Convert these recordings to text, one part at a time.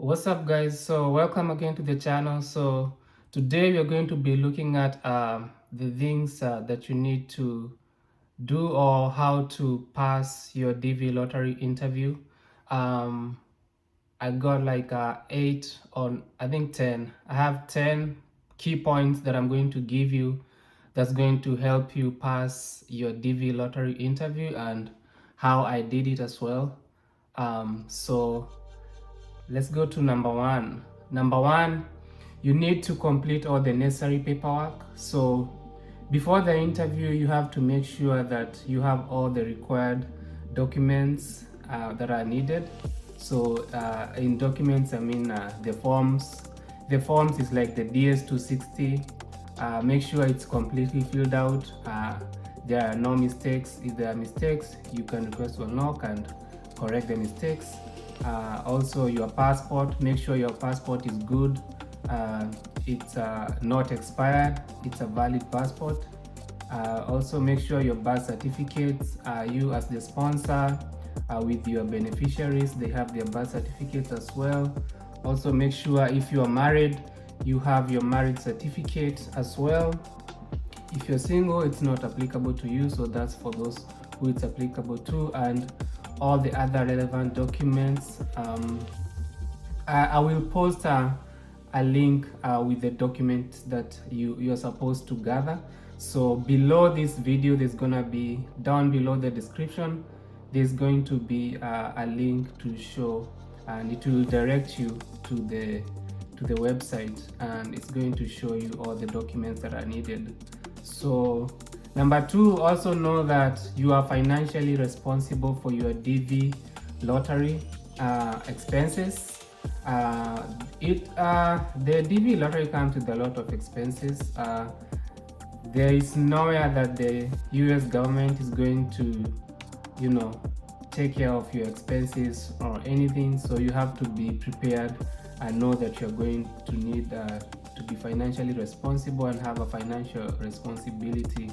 What's up, guys? So welcome again to the channel. So today we are going to be looking at the things that you need to do or how to pass your Dvlottery interview. um I got like 8 or I think 10. I have 10 key points that I'm going to give you that's going to help you pass your Dvlottery interview and how I did it as well. So let's go to number one. Number one, you need to complete all the necessary paperwork. So before the interview, you have to make sure that you have all the required documents that are needed. So in documents, I mean the forms. The forms is like the DS-260. Make sure it's completely filled out. There are no mistakes. If there are mistakes, you can request to unlock and correct the mistakes. Also your passport, make sure your passport is good. It's not expired, it's a valid passport. Also make sure your birth certificates, you as the sponsor with your beneficiaries, they have their birth certificates as well. Also make sure if you are married, you have your marriage certificate as well. If you're single, it's not applicable to you, so that's for those who it's applicable to. And all the other relevant documents. I will post a link with the documents that you're supposed to gather. So below this video, there's gonna be, down below the description, there's going to be a link to show, and it will direct you to the website, and it's going to show you all the documents that are needed. So number two, also know that you are financially responsible for your Dvlottery expenses. The Dvlottery comes with a lot of expenses. There is nowhere that the US government is going to, take care of your expenses or anything. So you have to be prepared and know that you're going to need to be financially responsible and have a financial responsibility.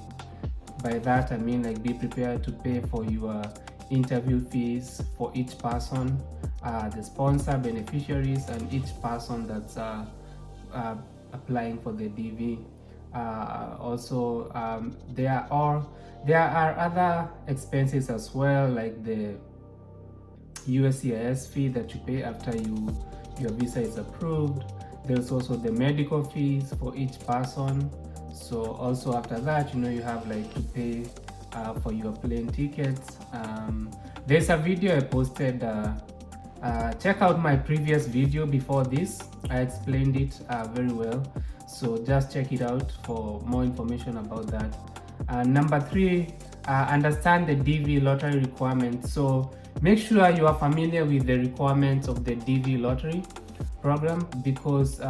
By that I mean, like, be prepared to pay for your interview fees for each person, the sponsor, beneficiaries, and each person that's applying for the DV. Also, there are other expenses as well, like the USCIS fee that you pay after your visa is approved. There's also the medical fees for each person. So also after that, you have like to pay for your plane tickets. There's a video I posted. Check out my previous video before this. I explained it very well. So just check it out for more information about that. Number three, understand the Dvlottery requirements. So make sure you are familiar with the requirements of the Dvlottery program, because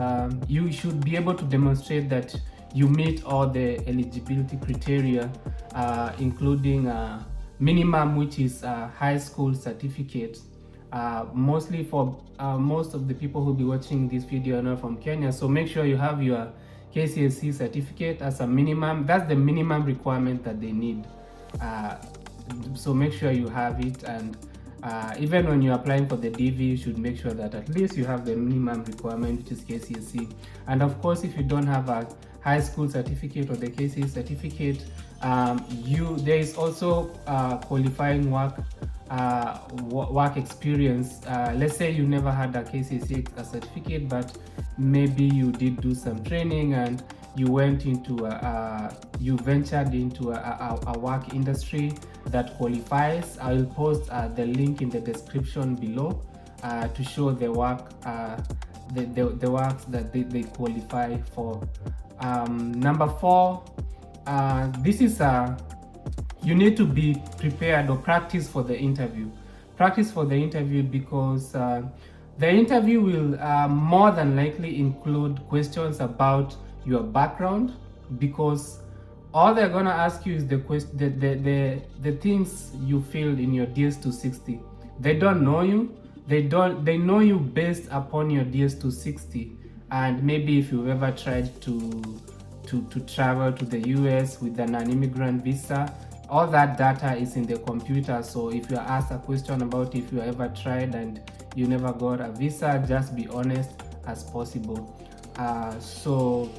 you should be able to demonstrate that you meet all the eligibility criteria, including minimum, which is high school certificate. Mostly for most of the people who will be watching this video are not from Kenya, so make sure you have your KCSE certificate as a minimum. That's the minimum requirement that they need. So make sure you have it, and even when you're applying for the DV, you should make sure that at least you have the minimum requirement, which is KCSE. And of course, if you don't have a high school certificate or the KCSE certificate, there is also qualifying work experience. Let's say you never had a KCSE certificate, but maybe you did do some training and you went into you ventured into a work industry that qualifies. I will post the link in the description below to show the work the works that they qualify for. Number four, this is you need to be prepared or practice for the interview. Practice for the interview because the interview will more than likely include questions about your background, because all they're gonna ask you is the things you filled in your DS-260. They don't know you. They know you based upon your DS-260, and maybe if you've ever tried to travel to the US with an immigrant visa, all that data is in the computer. So if you are asked a question about if you ever tried and you never got a visa. Just be honest as possible. So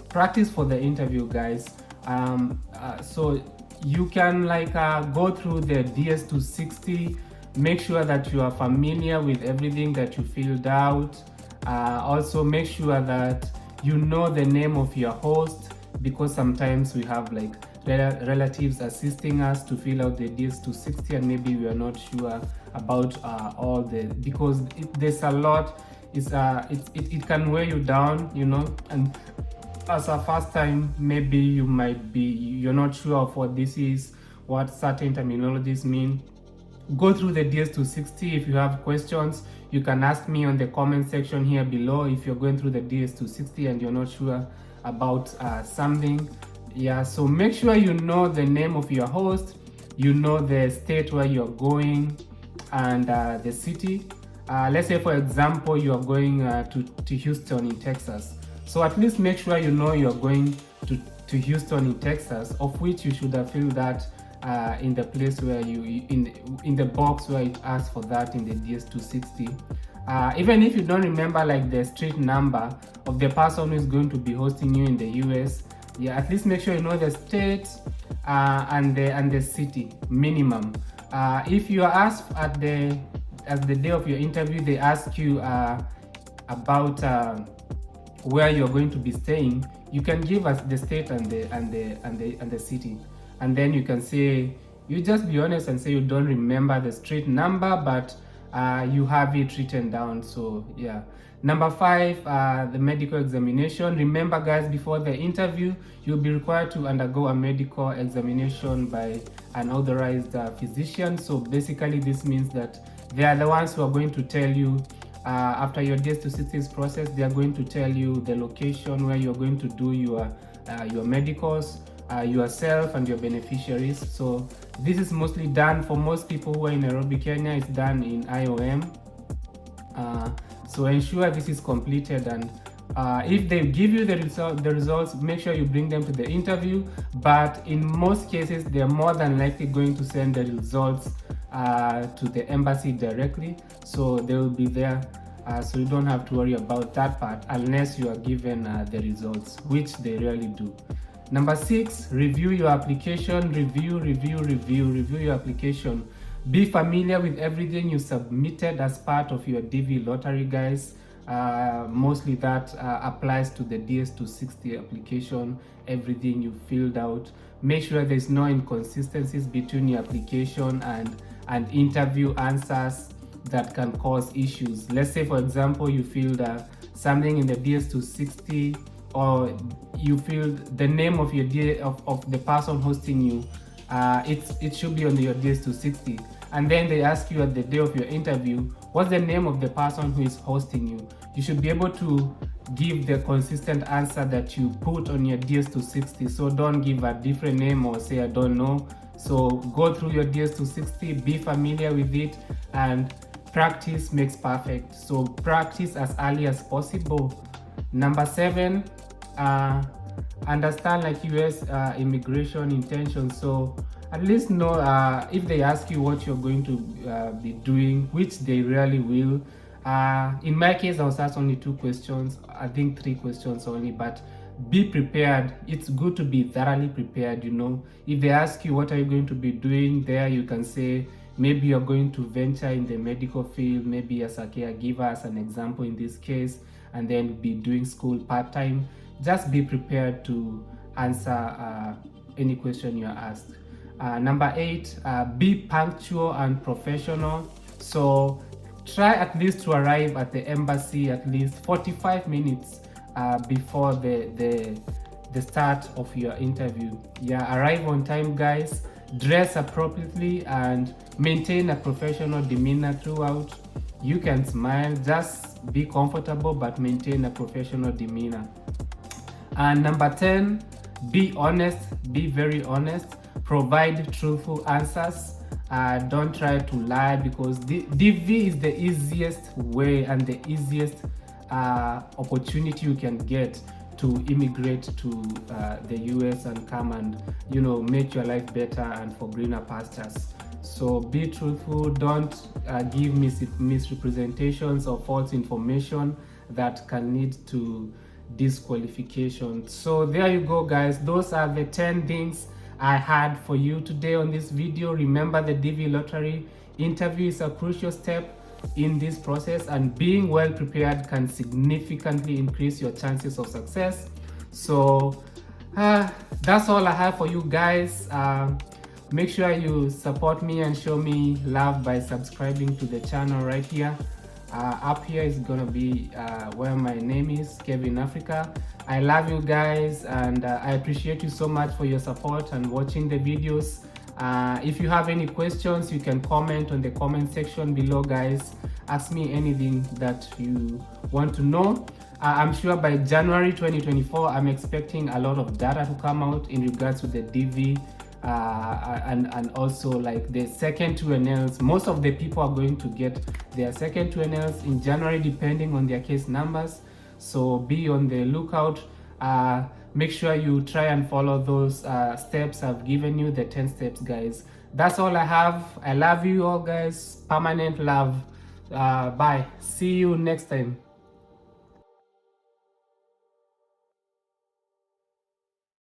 practice for the interview, guys. So you can go through the DS260. Make sure that you are familiar with everything that you filled out. Also make sure that you know the name of your host, because sometimes we have relatives assisting us to fill out the DS260, and maybe we are not sure about all the, because there's a lot. It can weigh you down, and as a first time, maybe you're not sure of what this is, what certain terminologies mean. Go through the DS260. If you have questions, you can ask me on the comment section here below if you're going through the DS260 and you're not sure about something. Yeah, so make sure you know the name of your host, you know the state where you're going, and the city. Let's say, for example, you are going to Houston in Texas. So at least make sure you know you're going to Houston in Texas, of which you should have filled that in the place where in the box where it asks for that in the DS260. Even if you don't remember the street number of the person who is going to be hosting you in the US, yeah, at least make sure you know the state and the city minimum. If you are asked at the day of your interview, they ask you about where you're going to be staying, you can give us the state and the city, and then you can say, you just be honest and say you don't remember the street number, but you have it written down. So yeah. Number 5, the medical examination. Remember, guys, before the interview, you'll be required to undergo a medical examination by an authorized physician. So basically, this means that they are the ones who are going to tell you after your DS260 process. They are going to tell you the location where you're going to do your medicals, yourself and your beneficiaries. So this is mostly done for most people who are in Nairobi, Kenya. It's done in IOM. So ensure this is completed, and if they give you the results, make sure you bring them to the interview. But in most cases, they're more than likely going to send the results to the embassy directly, so they will be there. So you don't have to worry about that part unless you are given the results, which they rarely do. Number 6, review your application. Review your application. Be familiar with everything you submitted as part of your Dvlottery, guys. Mostly that applies to the DS260 application. Everything you filled out. Make sure there's no inconsistencies between your application and interview answers that can cause issues. Let's say, for example, you filled something in the DS260, or you filled the name of of the person hosting you. It should be on your DS260, and then they ask you at the day of your interview, what's the name of the person who is hosting you? You should be able to give the consistent answer that you put on your DS260. So don't give a different name or say I don't know. So go through your DS260, be familiar with it, and practice makes perfect. So practice as early as possible. Number 7, understand US immigration intentions. So at least know if they ask you what you're going to be doing, which they rarely will. In my case, I was asked only 2 questions, I think 3 questions only, but be prepared. It's good to be thoroughly prepared. If they ask you what are you going to be doing there, you can say maybe you're going to venture in the medical field, maybe as a caregiver, as an example in this case, and then be doing school part-time. Just be prepared to answer any question you're asked. Number 8, be punctual and professional. So try at least to arrive at the embassy at least 45 minutes before the start of your interview. Yeah, arrive on time, guys. Dress appropriately and maintain a professional demeanor throughout. You can smile, just be comfortable, but maintain a professional demeanor. And number 10, be honest. Be very honest. Provide truthful answers. Don't try to lie, because DV is the easiest way and the easiest opportunity you can get to immigrate to the US and come and make your life better and for greener pastures. So be truthful, don't give misrepresentations or false information that can lead to disqualification. So there you go, guys. Those are the 10 things I had for you today on this video. Remember, the Dvlottery interview is a crucial step in this process, and being well prepared can significantly increase your chances of success. So that's all I have for you guys. Make sure you support me and show me love by subscribing to the channel right here. Up here is gonna be where my name is, Kevin Africa. I love you guys, and I appreciate you so much for your support and watching the videos. If you have any questions, you can comment on the comment section below, guys. Ask me anything that you want to know. I'm sure by January 2024, I'm expecting a lot of data to come out in regards to the DV and also like the second 2NLs. Most of the people are going to get their second 2NLs in January, depending on their case numbers. So be on the lookout. Make sure you try and follow those steps I've given you, the 10 steps, guys. That's all I have. I love you all, guys. Permanent love. Bye. See you next time.